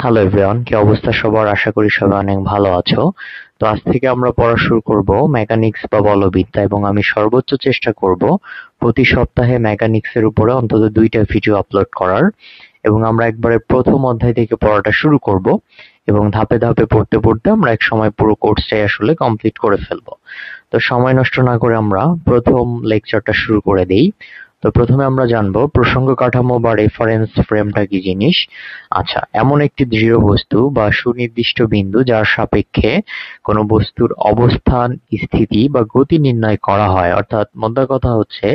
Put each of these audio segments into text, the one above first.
Hello everyone, কি অবস্থা সবার? আশা করি সবাই অনেক ভালো আছো। তো আজ থেকে আমরা পড়া শুরু করব মেকানিক্স বা বলবিদ্যা, এবং আমি সর্বোচ্চ চেষ্টা করব প্রতি সপ্তাহে মেকানিক্স এর উপরে অন্তত 2টা ভিডিও আপলোড করার। এবং আমরা একবারে প্রথম অধ্যায় থেকে পড়াটা শুরু করব, এবং ধাপে ধাপে পড়তে পড়তে আমরা এক সময় পুরো কোর্সটাই আসলে কমপ্লিট করে ফেলবো। তো সময় নষ্ট না করে আমরা প্রথম লেকচারটা শুরু করে দেই। তো প্রথমে আমরা জানবো প্রসঙ্গ কাঠামো বা রেফারেন্স ফ্রেমটা কি জিনিস। আচ্ছা, এমন একটি দৃঢ় বস্তু বা সুনির্দিষ্ট বিন্দু যার সাপেক্ষে কোনো বস্তুর অবস্থান, স্থিতি বা গতি নির্ণয় করা হয়। অর্থাৎ মোদ্দা কথা হচ্ছে,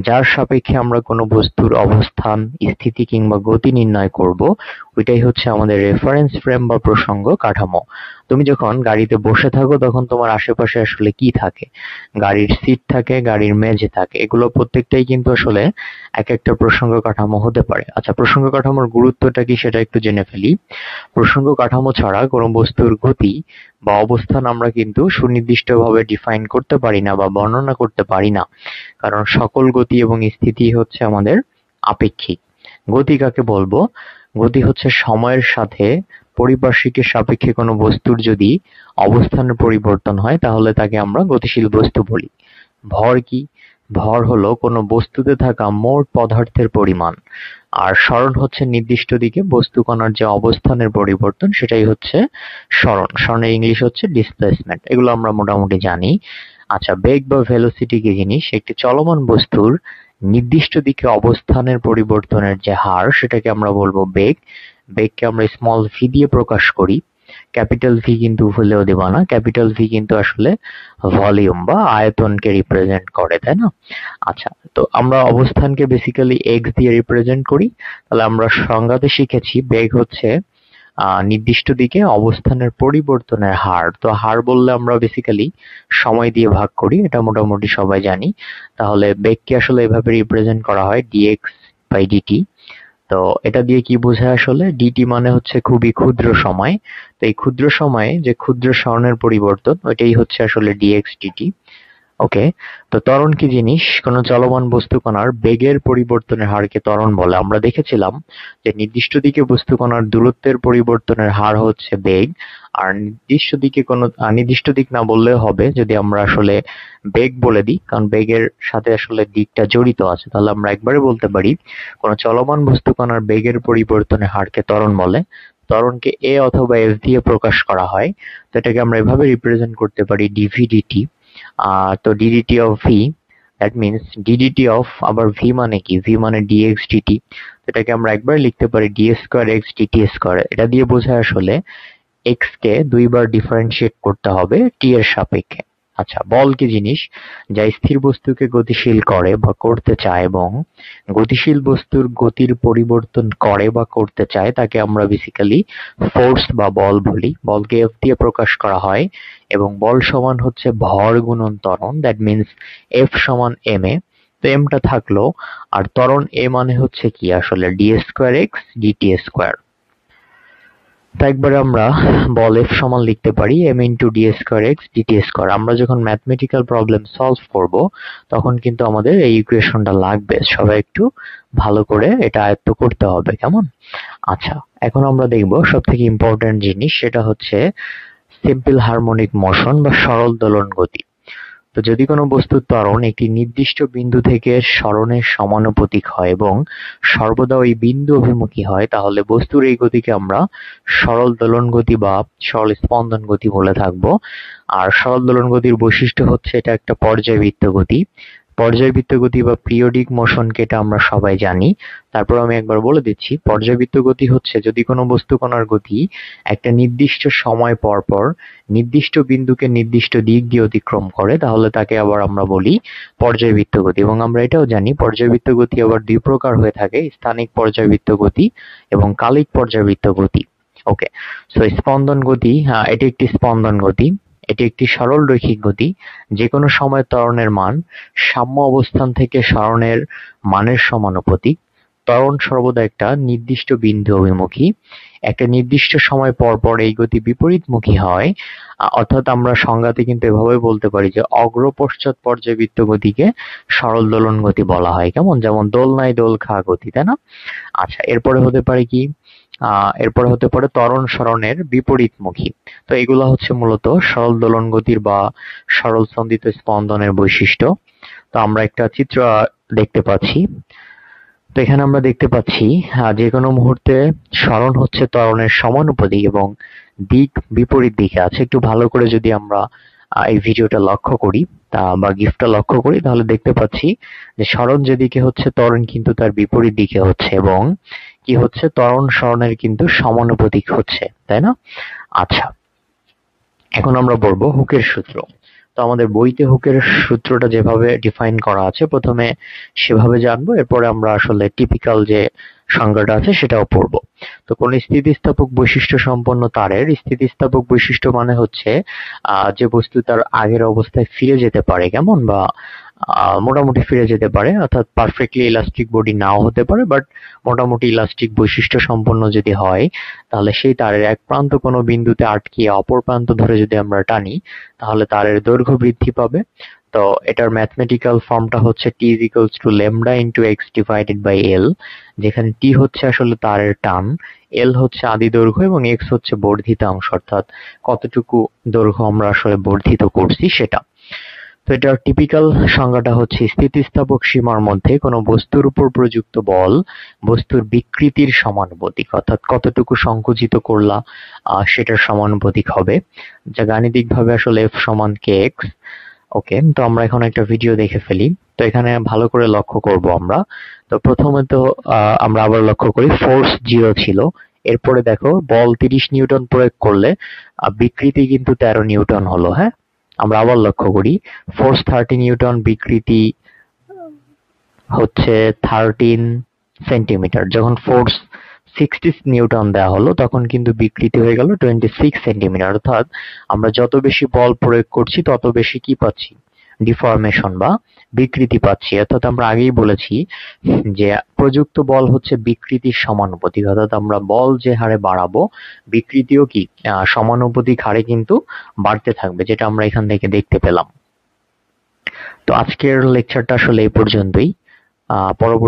যার সাপেক্ষে আমরা কোনো বস্তুর অবস্থান, স্থিতি কিংবা গতি নির্ণয় করব, ওইটাই হচ্ছে আমাদের রেফারেন্স ফ্রেম বা প্রসঙ্গ কাঠামো। তুমি যখন গাড়িতে বসে থাকো তখন তোমার আশেপাশে আসলে কি থাকে? গাড়ির সিট থাকে, গাড়ির মেঝে থাকে, এগুলো প্রত্যেকটাই কিন্তু আসলে এক একটা প্রসঙ্গ কাঠামো হতে পারে। আচ্ছা, প্রসঙ্গ কাঠামোর গুরুত্বটা কি সেটা একটু জেনে ফেলি। প্রসঙ্গ কাঠামো ছাড়া কোনো বস্তুর গতি বা অবস্থান আমরা কিন্তু সুনির্দিষ্টভাবে ডিফাইন করতে পারি না বা বর্ণনা করতে পারি না, কারণ সকল গতি এবং স্থিতি হচ্ছে আমাদের আপেক্ষিক। গতি কাকে বলবো? গতি হচ্ছে সময়ের সাথে পারিপার্শ্বিকের সাপেক্ষে কোনো বস্তুর যদি অবস্থানের পরিবর্তন হয় তাহলে তাকে আমরা গতিশীল বস্তু বলি। ভর কি? ভর হলো কোনো বস্তুতে থাকা মোট পদার্থের পরিমাণ, আর সরণ হচ্ছে নির্দিষ্ট দিকে বস্তু কণার যে অবস্থানের পরিবর্তন, সেটাই হচ্ছে সরণ। সরণের ইংলিশ হচ্ছে ডিসপ্লেসমেন্ট। এগুলো আমরা মোটামুটি জানি। আচ্ছা, বেগ বা ভেলোসিটি কি জিনিস? একটি চলমান বস্তুর নির্দিষ্ট দিকে অবস্থানের পরিবর্তনের যে হার, সেটাকে আমরা বলবো বেগ। বেগকে আমরা স্মল ভি দিয়ে প্রকাশ করি। ক্যাপিটাল ভি কিন্তু ভুলেও দেবা না, ক্যাপিটাল ভি কিন্তু আসলে ভলিউম বা আয়তনকে রিপ্রেজেন্ট করে, তাই না? আচ্ছা, তো আমরা অবস্থানকে বেসিক্যালি এক্স দিয়ে রিপ্রেজেন্ট করি। তাহলে আমরা সংজ্ঞাতে শিখেছি বেগ হচ্ছে নির্দিষ্ট দিকে অবস্থানের পরিবর্তনের হার। তো হার বললে আমরা বেসিক্যালি সময় দিয়ে ভাগ করি, এটা মোটামুটি সবাই জানি। তাহলে বেগকে আসলে এভাবে রিপ্রেজেন্ট করা হয় ডিএক্স বাই ডিটি। তো এটা দিয়ে কি বোঝায় আসলে? ডিটি মানে হচ্ছে খুবই ক্ষুদ্র সময়। তো এই ক্ষুদ্র সময়ে যে ক্ষুদ্র সরণের পরিবর্তন, ওইটাই হচ্ছে আসলে ডিএক্স ডিটি। ওকে, তো ত্বরণ কি জিনিস? কোনো চলমান বস্তু কণার বেগের পরিবর্তনের হারকে ত্বরণ বলে। আমরা দেখেছিলাম যে নির্দিষ্ট দিকে বস্তু কণার দূরত্বের পরিবর্তনের হার হচ্ছে বেগ, আর নির্দিষ্ট দিকে কোনো নির্দিষ্ট দিক না বললেও হবে যদি আমরা আসলে বেগ বলে দিই, কারণ বেগের সাথে আসলে দিকটা জড়িত আছে। তাহলে আমরা একবারে বলতে পারি কোনো চলমান বস্তু কণার বেগের পরিবর্তনের হারকে ত্বরণ বলে। ত্বরণকে এ অথবা এফ দিয়ে প্রকাশ করা হয়। তো এটাকে আমরা এভাবে রিপ্রেজেন্ট করতে পারি ডিভি ডিটি। তো DDT of V, that means DDT of, আবার ভি মানে কি? ভি মানে ডিএক্স ডিটি। এটাকে আমরা একবার লিখতে পারি D square X DT square. এটা দিয়ে বোঝায় আসলে এক্স কে দুইবার ডিফারেন্সিয়েট করতে হবে টি এর সাপেক্ষে। আচ্ছা, বল কি জিনিস? যা স্থির বস্তুকে গতিশীল করে বা করতে চায়, এবং গতিশীল বস্তুর গতির পরিবর্তন করে বা করতে চায়, তাকে আমরা বেসিক্যালি ফোর্স বা বল বলি। বলকে এফ দিয়ে প্রকাশ করা হয়, এবং বল সমান হচ্ছে ভর গুণন ত্বরণ, দ্যাট মিনস এফ সমান এম এ। তো এমটা থাকলো, আর ত্বরণ এ মানে হচ্ছে কি আসলে D square X DT square. তো একবারে আমরা বল এফ সমান লিখতে পারি M into D square X DT square. আমরা যখন ম্যাথমেটিক্যাল প্রবলেম সলভ করব তখন কিন্তু আমাদের এই ইকুয়েশনটা লাগবে। সবাই একটু ভালো করে এটা আয়ত্ত করতে হবে, কেমন? আচ্ছা, এখন আমরা দেখব সব থেকে ইম্পর্টেন্ট জিনিস, সেটা হচ্ছে সিম্পল হারমোনিক মোশন বা সরল দোলন গতি। তো যদি কোনো বস্তুর ত্বরণ একটি নির্দিষ্ট বিন্দু থেকে সরণের সমানুপাতিক হয় এবং সর্বদা ওই বিন্দু অভিমুখী হয়, তাহলে বস্তুর এই গতিকে আমরা সরল দোলন গতি বা সরল স্পন্দন গতি বলে থাকবো। আর সরল দোলন গতির বৈশিষ্ট্য হচ্ছে এটা একটা পর্যায়বৃত্ত গতি। পর্যায়বৃত্ত গতি বা পিরিয়ডিক মোশনকে এটা আমরা সবাই জানি। তারপর আমি একবার বলে দিচ্ছি, পর্যায়বৃত্ত গতি হচ্ছে যদি কোনো বস্তু কণার গতি একটা নির্দিষ্ট সময় পর পর নির্দিষ্ট বিন্দুকে নির্দিষ্ট দিক দিয়ে অতিক্রম করে, তাহলে তাকে আবার আমরা বলি পর্যায়বৃত্ত গতি। এবং আমরা এটাও জানি পর্যায়বৃত্ত গতি আবার দুই প্রকার হয়ে থাকে, স্থানিক পর্যায়বৃত্ত গতি এবং কালিক পর্যায়বৃত্ত গতি। ওকে, সো স্পন্দন গতি, এটি একটি স্পন্দন গতি। এটি একটি সরল রৈখিক গতি। যে কোনো সময় ত্বরণের মান সাম্য অবস্থান থেকে সরণের মানের সমানুপাতিক। ত্বরণ সর্বদা একটা নির্দিষ্ট বিন্দু অভিমুখী। একটা নির্দিষ্ট সময় পর পর এই গতি বিপরীতমুখী হয়। অর্থাৎ আমরা সংজ্ঞাতে কিন্তু এভাবে বলতে পারি যে অগ্র পশ্চাৎ পর্যায়বৃত্ত গতিকে সরল দোলন গতি বলা হয়, কেমন? যেমন দোলনায় দোল খা গতি, তাই না? আচ্ছা, এরপরে হতে পারে কি এরপরে হতে পারে ত্বরণ সরণের বিপরীতমুখী। তো এগুলো হচ্ছে মূলত সরল দোলন গতির বা সরল স্পন্দিত স্পন্দনের বৈশিষ্ট্য। তো আমরা একটা চিত্র দেখতে পাচ্ছি। তো এখানে আমরা দেখতে পাচ্ছি যে কোনো মুহূর্তে সরণ হচ্ছে ত্বরণের সমানুপাতিক এবং দিক বিপরীত দিকে আছে। একটু ভালো করে যদি আমরা এই ভিডিওটা লক্ষ্য করি বা গিফটটা লক্ষ্য করি, তাহলে দেখতে পাচ্ছি যে সরণ যেদিকে হচ্ছে ত্বরণ কিন্তু তার বিপরীত দিকে হচ্ছে, এবং কি হচ্ছে, ত্বরণ সরণের কিন্তু সমানুপাতিক হচ্ছে, তাই না? আচ্ছা, এখন আমরা বলবো হুকের সূত্র। তো আমাদের বইতে হুকের সূত্রটা যেভাবে ডিফাইন করা আছে প্রথমে সেভাবে জানবো, এরপরে আমরা আসলে টিপিক্যাল যে সংজ্ঞাটা আছে সেটাও পড়বো। তো কোন স্থিতিস্থাপক বৈশিষ্ট্য সম্পন্ন তারের স্থিতিস্থাপক বৈশিষ্ট্য মানে হচ্ছে যে বস্তু তার আগের অবস্থায় ফিরে যেতে পারে, কেমন, বা মোটামুটি ফিরে যেতে পারে, অর্থাৎ পারফেক্টলি ইলাস্টিক বডি নাও হতে পারে, বাট মোটামুটি ইলাস্টিক বৈশিষ্ট্য সম্পন্ন যদি হয়, তাহলে সেই তারের এক প্রান্ত কোনো বিন্দুতে আটকিয়ে অপর প্রান্ত ধরে যদি আমরা টানি, তাহলে তারের দৈর্ঘ্য বৃদ্ধি পাবে। তো এটার ম্যাথমেটিক্যাল ফর্মটা হচ্ছে T is equals to lambda into x divided by L, যেখানে T হচ্ছে আসলে তারের টান, L হচ্ছে আদি দৈর্ঘ্য এবং x হচ্ছে বর্ধিতাংশ, অর্থাৎ কতটুকু দৈর্ঘ্য আমরা আসলে বর্ধিত করছি সেটা। তো এটার টিপিক্যাল সংজ্ঞাটা হচ্ছে স্থিতিস্থাপক সীমার মধ্যে কোনো বস্তুর উপর প্রযুক্ত বল বস্তুর বিকৃতির সমানুপাতিক, অর্থাৎ কতটুকু সংকুচিত করলা সেটার সমানুপাতিক হবে, যা গাণিতিকভাবে আসলে F সমান kx। ওকে, তো আমরা এখন একটা ভিডিও দেখে ফেলি। তো এখানে ভালো করে লক্ষ্য করব আমরা। তো প্রথমে তো আমরা আবার লক্ষ্য করি ফোর্স 0 ছিল, এরপরে দেখো বল 30 নিউটন প্রয়োগ করলে বিকৃতি কিন্তু 13 নিউটন হলো। হ্যাঁ, আমরা আবার লক্ষ্য করি ফোর্স 30 নিউটন, বিকৃতি হচ্ছে 13 সেন্টিমিটার। যখন ফোর্স 60 নিউটন দেওয়া হলো তখন কিন্তু বিকৃতি হয়ে গেল 26 সেন্টিমিটার। অর্থাৎ আমরা যত বেশি বল প্রয়োগ করছি তত বেশি কি পাচ্ছি, ডিফর্মেশন বা বিকৃতি পাচ্ছি। অর্থাৎ আমরা আগেই বলেছি যে প্রযুক্ত বল হচ্ছে বিকৃতির সমানুপাতিক, অর্থাৎ আমরা বল যে হারে বাড়াবো বিকৃতিও কি সমানুপাতিক হারে কিন্তু বাড়তে থাকবে, যেটা আমরা এখান থেকে দেখতে পেলাম। তো আজকের লেকচারটা আসলে এই পর্যন্তই। পরবর্তী